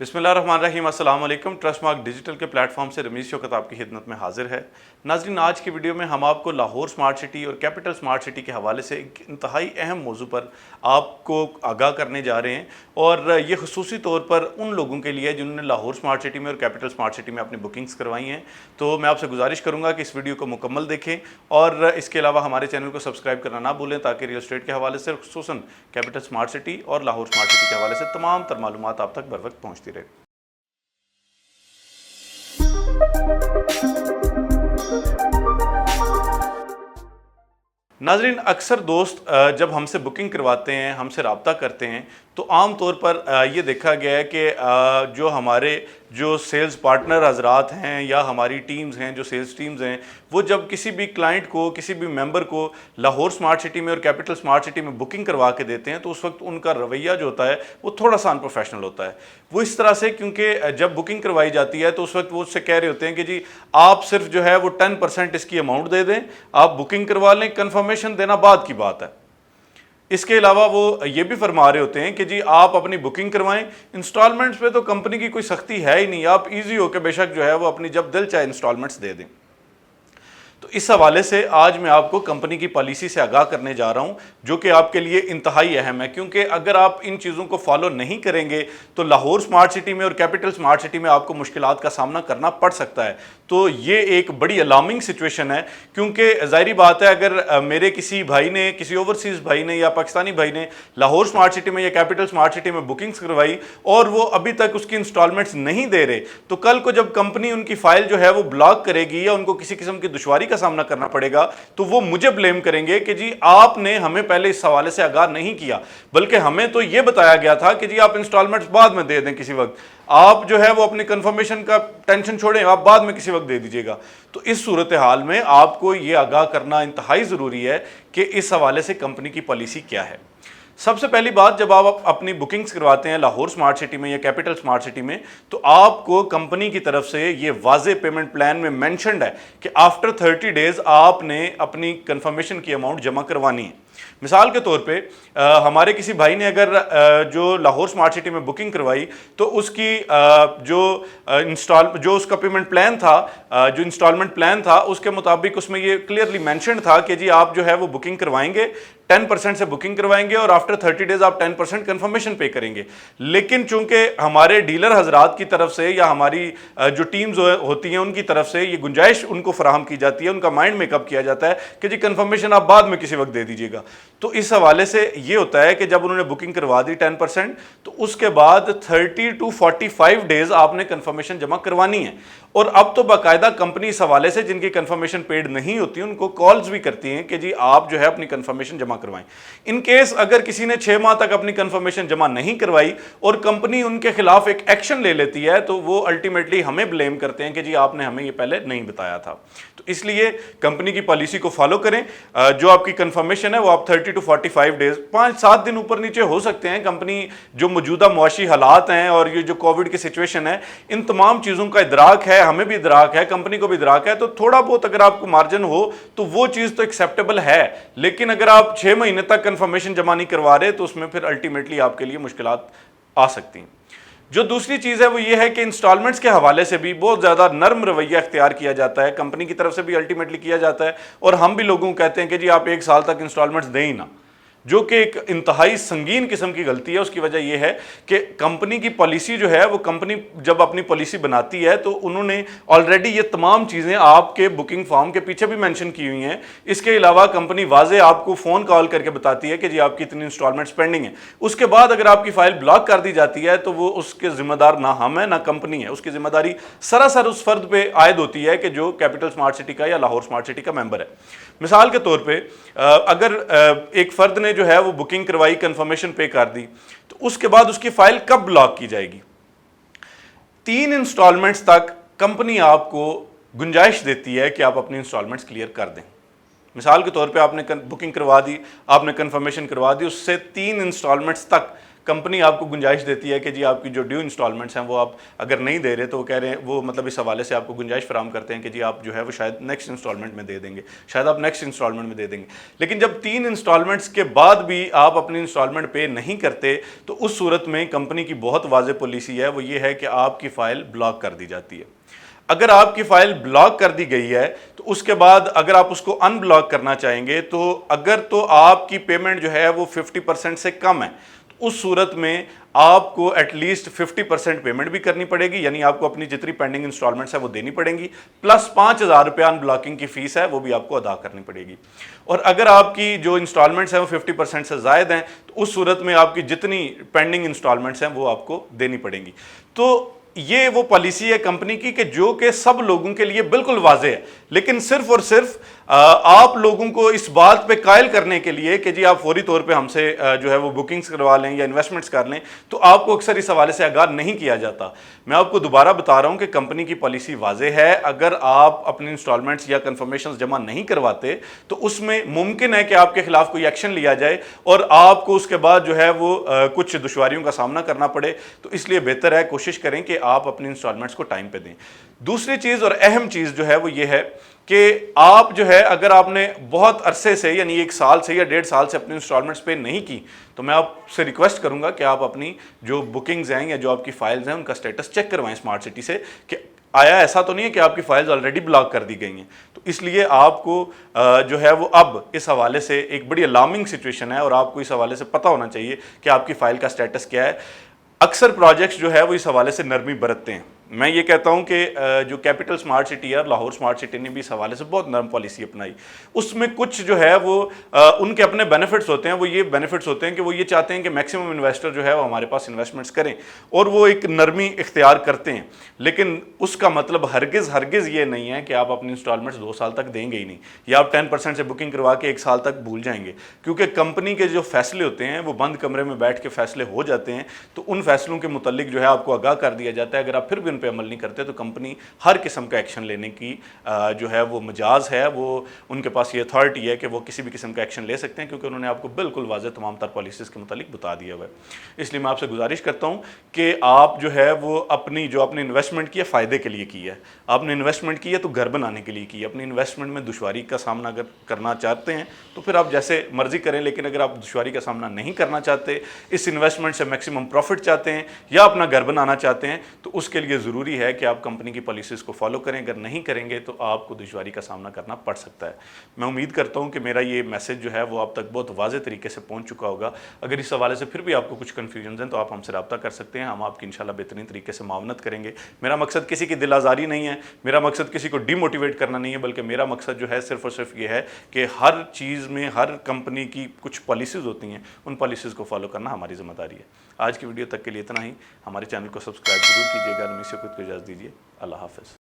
बिस्मिल्लाहिर्रहमानिर्रहीम। अस्सलाम वालेकुम। ट्रस्ट मार्क डिजिटल के प्लेटफॉर्म से रमीज़ शौकत आपकी खिदमत में हाजिर है। नाज़रीन, आज की वीडियो में हम आपको लाहौर स्मार्ट सिटी और कैपिटल स्मार्ट सिटी के हवाले से एक इंतहाई अहम मौजू पर आपको आगाह करने जा रहे हैं, और ये खुसूसी तौर पर उन लोगों के लिए जिन्होंने लाहौर स्मार्ट सिटी में और कैपिटल स्मार्ट सिटी में अपनी बुकिंग्स करवाई हैं। तो मैं आपसे गुजारिश करूँगा कि इस वीडियो को मुकम्मल देखें, और इसके अलावा हमारे चैनल को सब्सक्राइब करना ना भूलें, ताकि रियल एस्टेट के हवाले से, खुसूसन कैपिटल स्मार्ट सिटी और लाहौर स्मार्ट सिटी के हवाले से तमाम तर मालूमात आप तक बर वक्त पहुँचती रहे। नाज़रीन, अक्सर दोस्त जब हमसे बुकिंग करवाते हैं, हमसे रब्ता करते हैं, तो आम तौर पर ये देखा गया है कि जो हमारे सेल्स पार्टनर हजरात हैं या हमारी टीम्स हैं, जो सेल्स टीम्स हैं, वो जब किसी भी क्लाइंट को, किसी भी मेंबर को लाहौर स्मार्ट सिटी में और कैपिटल स्मार्ट सिटी में बुकिंग करवा के देते हैं, तो उस वक्त उनका रवैया जो होता है वो थोड़ा सा अनप्रोफेशनल होता है। वो इस तरह से, क्योंकि जब बुकिंग करवाई जाती है तो उस वक्त वो उससे कह रहे होते हैं कि जी आप सिर्फ जो है वो 10% इसकी अमाउंट दे दें, आप बुकिंग करवा लें, कन्फर्मेशन देना बाद की बात है। इसके अलावा वो ये भी फरमा रहे होते हैं कि जी आप अपनी बुकिंग करवाएं, इंस्टॉलमेंट्स पे तो कंपनी की कोई सख्ती है ही नहीं, आप इजी होकर बेशक जो है वो अपनी जब दिल चाहे इंस्टॉलमेंट्स दे दें। तो इस हवाले से आज मैं आपको कंपनी की पॉलिसी से आगाह करने जा रहा हूं, जो कि आपके लिए इंतहाई अहम है, क्योंकि अगर आप इन चीज़ों को फॉलो नहीं करेंगे तो लाहौर स्मार्ट सिटी में और कैपिटल स्मार्ट सिटी में आपको मुश्किलात का सामना करना पड़ सकता है। तो ये एक बड़ी अलार्मिंग सिचुएशन है, क्योंकि ज़ाहिरी बात है, अगर मेरे किसी भाई ने, किसी ओवरसीज़ भाई ने या पाकिस्तानी भाई ने लाहौर स्मार्ट सिटी में या कैपिटल स्मार्ट सिटी में बुकिंग्स करवाई और वो अभी तक उसकी इंस्टॉलमेंट्स नहीं दे रहे, तो कल को जब कंपनी उनकी फ़ाइल जो है वो ब्लॉक करेगी या उनको किसी किस्म की दुश्वारी का सामना करना पड़ेगा, तो वो मुझे ब्लेम करेंगे कि जी आपने हमें पहले इस हवाले से आगाह नहीं किया, बल्कि हमें तो ये बताया गया था कि जी आप इंस्टॉलमेंट्स बाद में दे दें, किसी वक्त आप जो है वो अपनी कंफर्मेशन का टेंशन छोड़ें, आप बाद में किसी वक्त दे दीजिएगा। तो इस सूरत हाल में आपको ये आगाह करना इंतहाई ज़रूरी है कि इस हवाले से कंपनी की पॉलिसी क्या है। सबसे पहली बात, जब आप अपनी बुकिंग्स करवाते हैं लाहौर स्मार्ट सिटी में या कैपिटल स्मार्ट सिटी में, तो आपको कंपनी की तरफ से ये वाज़े पेमेंट प्लान में मेंशन्ड है कि आफ्टर 30 डेज़ आपने अपनी कंफर्मेशन की अमाउंट जमा करवानी है। मिसाल के तौर पे हमारे किसी भाई ने अगर जो लाहौर स्मार्ट सिटी में बुकिंग करवाई, तो उसकी जो उसका पेमेंट प्लान था, जो इंस्टॉलमेंट प्लान था, उसके मुताबिक उसमें ये क्लियरली मेंशन था कि जी आप जो है वो बुकिंग करवाएंगे, 10% से बुकिंग करवाएंगे और आफ्टर 30 डेज आप 10% कंफर्मेशन पे करेंगे। लेकिन चूंकि हमारे डीलर हजरात की तरफ से या हमारी जो टीम्स होती हैं उनकी तरफ से ये गुंजाइश उनको फराहम की जाती है, उनका माइंड मेकअप किया जाता है कि जी कंफर्मेशन आप बाद में किसी वक्त दे दीजिएगा। तो इस हवाले से ये होता है कि जब उन्होंने बुकिंग करवा दी 10%, तो उसके बाद 30 to 45 डेज आपने कंफर्मेशन जमा करवानी है। और अब तो बाकायदा कंपनी इस हवाले से, जिनकी कंफर्मेशन पेड नहीं होती, उनको कॉल्स भी करती हैं कि जी आप जो है अपनी कंफर्मेशन जमा करवाएं। इन केस अगर किसी ने 6 माह तक अपनी कंफर्मेशन जमा नहीं करवाई और कंपनी उनके खिलाफ एक एक्शन ले लेती है, तो वो अल्टीमेटली हमें ब्लेम करते हैं कि जी आपने हमें ये पहले नहीं बताया था। तो इसलिए कंपनी की पॉलिसी को फॉलो करें। जो आपकी कंफर्मेशन है वो आप 30 to 45 डेज, 5-7 दिन ऊपर नीचे हो सकते हैं। कंपनी जो मौजूदा मुआशी हालात हैं और ये जो कोविड की सिचुएशन है, इन तमाम चीज़ों का इदराक है, हमें भी इदराक है, कंपनी को भी इदराक है। तो थोड़ा बहुत अगर आपको मार्जिन हो तो वो चीज़ तो एक्सेप्टेबल है, लेकिन अगर आप 6 महीने तक कंफर्मेशन जमा नहीं करवा रहे तो उसमें फिर अल्टीमेटली आपके लिए मुश्किलात आ सकती हैं। जो दूसरी चीज़ है वो ये है कि इंस्टॉलमेंट्स के हवाले से भी बहुत ज़्यादा नर्म रवैया इख्तियार किया जाता है, कंपनी की तरफ से भी अल्टीमेटली किया जाता है, और हम भी लोगों को कहते हैं कि जी आप 1 साल तक इंस्टॉलमेंट्स दें ही ना, जो कि एक इंतहाई संगीन किस्म की गलती है। उसकी वजह यह है कि कंपनी की पॉलिसी जो है वो, कंपनी जब अपनी पॉलिसी बनाती है तो उन्होंने ऑलरेडी ये तमाम चीज़ें आपके बुकिंग फॉर्म के पीछे भी मेंशन की हुई हैं। इसके अलावा कंपनी वाजे आपको फ़ोन कॉल करके बताती है कि जी आपकी इतनी इंस्टॉलमेंट्स पेंडिंग है। उसके बाद अगर आपकी फ़ाइल ब्लॉक कर दी जाती है तो वो उसके ज़िम्मेदार ना हम है ना कंपनी है, उसकी ज़िम्मेदारी सरासर उस फर्द पे आयद होती है कि जो कैपिटल स्मार्ट सिटी का या लाहौर स्मार्ट सिटी का मेंबर है। मिसाल के तौर पर अगर एक फ़र्द ने जो है वो बुकिंग करवाई, कंफर्मेशन पे कर दी, तो उसके बाद उसकी फाइल कब ब्लॉक की जाएगी? 3 इंस्टॉलमेंट्स तक कंपनी आपको गुंजाइश देती है कि आप अपनी इंस्टॉलमेंट्स क्लियर कर दें। मिसाल के तौर पे आपने बुकिंग करवा दी, आपने कंफर्मेशन करवा दी, उससे 3 इंस्टॉलमेंट्स तक कंपनी आपको गुंजाइश देती है कि जी आपकी जो ड्यू इंस्टॉलमेंट्स हैं वो आप अगर नहीं दे रहे तो वो कह रहे हैं, वो मतलब इस हवाले से आपको गुंजाइश फराहम करते हैं कि जी आप जो है वो शायद नेक्स्ट इंस्टॉलमेंट में दे देंगे, शायद आप नेक्स्ट इंस्टॉलमेंट में दे देंगे। लेकिन जब 3 इंस्टॉलमेंट्स के बाद भी आप अपनी इंस्टॉलमेंट पे नहीं करते तो उस सूरत में कंपनी की बहुत वाज़ेह पॉलिसी है, वो ये है कि आपकी फ़ाइल ब्लॉक कर दी जाती है। अगर आपकी फाइल ब्लॉक कर दी गई है तो उसके बाद अगर आप उसको अनब्लॉक करना चाहेंगे तो अगर तो आपकी पेमेंट जो है वो 50% से कम है तो उस सूरत में आपको एटलीस्ट 50% पेमेंट भी करनी पड़ेगी, यानी आपको अपनी जितनी पेंडिंग इंस्टॉलमेंट्स है वो देनी पड़ेंगी, प्लस 5,000 रुपया अनब्लॉकिंग की फीस है वो भी आपको अदा करनी पड़ेगी। और अगर आपकी जो इंस्टॉलमेंट्स हैं वो 50% से ज़ायद हैं तो उस सूरत में आपकी जितनी पेंडिंग इंस्टॉलमेंट्स हैं वो आपको देनी पड़ेंगी। तो ये वो पॉलिसी है कंपनी की कि जो कि सब लोगों के लिए बिल्कुल वाज़ेह है, लेकिन सिर्फ और सिर्फ आप लोगों को इस बात पे कायल करने के लिए कि जी आप फौरी तौर पे हमसे जो है वो बुकिंग्स करवा लें या इन्वेस्टमेंट्स कर लें, तो आपको अक्सर इस हवाले से आगाह नहीं किया जाता। मैं आपको दोबारा बता रहा हूं कि कंपनी की पॉलिसी वाज़ेह है, अगर आप अपनी इंस्टॉलमेंट्स या कन्फर्मेशन जमा नहीं करवाते तो उसमें मुमकिन है कि आपके खिलाफ कोई एक्शन लिया जाए और आपको उसके बाद जो है वो कुछ दुश्वारियों का सामना करना पड़े। तो इसलिए बेहतर है कोशिश करें कि आप अपनी इंस्टॉलमेंट्स को टाइम पे दें। दूसरी चीज़ और अहम चीज़ जो है वो ये है कि आप जो है अगर आपने बहुत अरसे से यानी 1 साल से या 1.5 साल से अपनी इंस्टॉलमेंट्स पे नहीं की तो मैं आपसे रिक्वेस्ट करूंगा कि आप अपनी जो बुकिंग्स हैं या जो आपकी फाइल्स हैं उनका स्टेटस चेक करवाएं स्मार्ट सिटी से कि आया ऐसा तो नहीं है कि आपकी फाइल्स ऑलरेडी ब्लॉक कर दी गई हैं। तो इसलिए आपको जो है वो अब इस हवाले से एक बड़ी अलार्मिंग सिचुएशन है और आपको इस हवाले से पता होना चाहिए कि आपकी फाइल का स्टेटस क्या है। अक्सर प्रोजेक्ट्स जो है वो इस हवाले से नरमी बरतते हैं। मैं ये कहता हूँ कि जो कैपिटल स्मार्ट सिटी है, लाहौर स्मार्ट सिटी ने भी इस हवाले से बहुत नरम पॉलिसी अपनाई। उसमें कुछ जो है वो उनके अपने बेनिफिट्स होते हैं, वो ये बेनिफिट्स होते हैं कि वो ये चाहते हैं कि मैक्सिमम इन्वेस्टर जो है वो हमारे पास इन्वेस्टमेंट्स करें और वो एक नरमी इख्तियार करते हैं। लेकिन उसका मतलब हरगिज़ ये नहीं है कि आप अपनी इंस्टॉलमेंट्स 2 साल तक देंगे ही नहीं या आप 10% से बुकिंग करवा के 1 साल तक भूल जाएंगे, क्योंकि कंपनी के जो फैसले होते हैं वो बंद कमरे में बैठ के फैसले हो जाते हैं। तो उन फैसलों के मुतल्लिक जो है आपको आगाह कर दिया जाता है। अगर आप फिर भी उन पर अमल नहीं करते तो कंपनी हर किस्म का एक्शन लेने की जो है वो मजाज है, वो उनके पास ये अथॉरिटी है कि वो किसी भी किस्म का एक्शन ले सकते हैं, क्योंकि उन्होंने आपको बिल्कुल वाज़ेह तमाम तर पॉलिसीज़ के मुतालिक बता दिया हुआ है। इसलिए मैं आपसे गुजारिश करता हूँ कि आप जो है वो अपनी जो आपने इन्वेस्टमेंट की है फ़ायदे के लिए की है, आपने इन्वेस्टमेंट की है तो घर बनाने के लिए की है। अपनी इन्वेस्टमेंट में दुश्वारी का सामना अगर करना चाहते हैं तो फिर आप जैसे मर्जी करें, लेकिन अगर आप दुश्वारी का सामना नहीं करना चाहते, इस इन्वेस्टमेंट से मैक्सिमम प्रॉफिट चाहते हैं या अपना घर बनाना चाहते हैं, तो उसके लिए ज़रूरी है कि आप कंपनी की पॉलिसीज़ को फॉलो करें। अगर नहीं करेंगे तो आपको दुश्वारी का सामना करना पड़ सकता है। मैं उम्मीद करता हूं कि मेरा ये मैसेज जो है वो आप तक बहुत वाज़ेह तरीके से पहुंच चुका होगा। अगर इस हवाले से फिर भी आपको कुछ कन्फ्यूजन हैं तो आप हमसे रब्ता कर सकते हैं, हम आपकी इंशाल्लाह बेहतरीन तरीके से मावनत करेंगे। मेरा मकसद किसी की दिल आज़ारी नहीं है, मेरा मकसद किसी को डिमोटिवेट करना नहीं है, बल्कि मेरा मकसद जो है सिर्फ और सिर्फ ये है कि हर चीज़ में हर कंपनी की कुछ पॉलिसीज़ होती हैं, उन पॉलिसीज़ को फॉलो करना हमारी ज़िम्मेदारी है। आज की वीडियो तक के लिए इतना ही। हमारे चैनल को सब्सक्राइब जरूर कीजिएगा। नमी से खुद को इजाज़त दीजिए। अल्लाह हाफ़िज़।